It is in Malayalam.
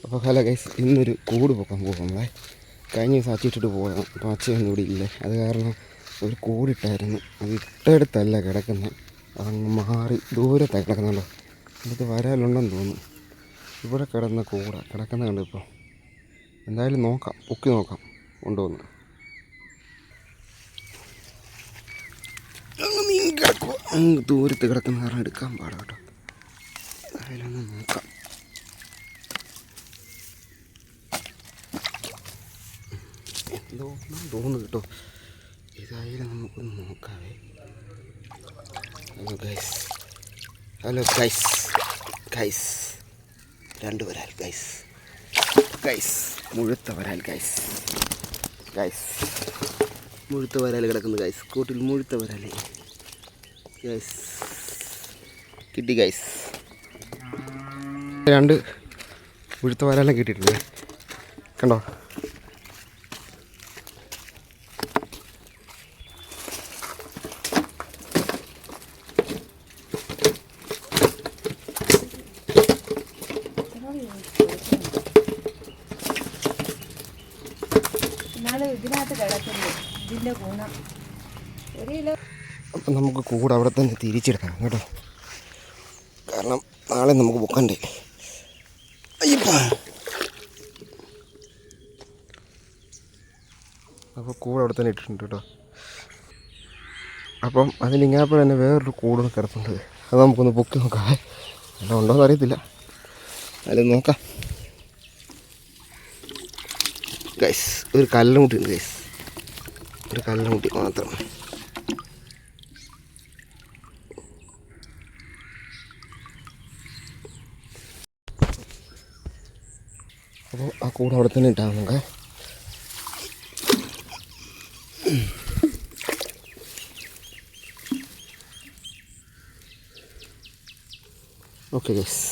അപ്പോൾ ഹലോ ഗൈസ്, ഇന്നൊരു കൂട് പൊക്കാൻ പോകും നമ്മളെ. കഴിഞ്ഞ ദിവസം അച്ചിട്ടിട്ട് പോകാം. അപ്പോൾ അച്ഛനൊന്നും ഇവിടെ ഇല്ലേ, അത് കാരണം ഒരു കൂടിട്ടായിരുന്നു. അത് ഇട്ടടുത്തല്ല കിടക്കുന്നത്, അതങ്ങ് മാറി ദൂരത്താണ് കിടക്കുന്നുണ്ടോ. എന്നിട്ട് വരാലുണ്ടെന്ന് തോന്നുന്നു. ഇവിടെ കിടക്കുന്ന കിടക്കുന്ന കണ്ടു. ഇപ്പോൾ എന്തായാലും നോക്കാം, പൊക്കി നോക്കാം കൊണ്ടുവന്ന്. അങ്ങ് നീങ്ങി കിടക്കുക, അങ്ങ് ദൂരത്ത് കിടക്കുന്ന കാരണം എടുക്കാൻ പാടാം കേട്ടോ. അതിലൊന്ന് നോക്കാം. എന്തോ തോന്നുന്നു കേട്ടോ. ഇതായാലും നമുക്കൊന്ന് നോക്കാവേ. ഹലോ ഗൈസ് രണ്ട് വരാൽ ഗൈസ് മുഴുത്ത വരാൽ ഗൈസ് മുഴുത്ത വരാൽ കിടക്കുന്നു ഗൈസ്. കൂട്ടിൽ മുഴുത്ത വരാൽ ഗൈസ് കിട്ടി ഗൈസ്. രണ്ട് മുഴുത്ത വരാലും കിട്ടിയിട്ടുണ്ട് കണ്ടോ. അപ്പം നമുക്ക് കൂടെ അവിടെ തന്നെ തിരിച്ചിടാം കേട്ടോ, കാരണം നാളെ നമുക്ക് പൊക്കണ്ടേ. അപ്പോൾ കൂടെ അവിടെ തന്നെ ഇട്ടിട്ടുണ്ട് കേട്ടോ. അപ്പം അതിനിങ്ങാപ്പോൾ തന്നെ വേറൊരു കൂടെ കിടപ്പുണ്ട്, അത് നമുക്കൊന്ന് പൊക്കി നോക്കാം. എല്ലാം ഉണ്ടോയെന്ന് അറിയത്തില്ല, അതിൽ നോക്കാം ഗൈസ്. ഒരു കല്ലുമുട്ടി ഉണ്ട് ഗൈസ്, ഒരു കല്ലുമുട്ടി മാത്രം. അപ്പോൾ ആ കൂടെ അവിടെ തന്നെ ഇട്ടാൽ നമുക്ക്. Okay guys.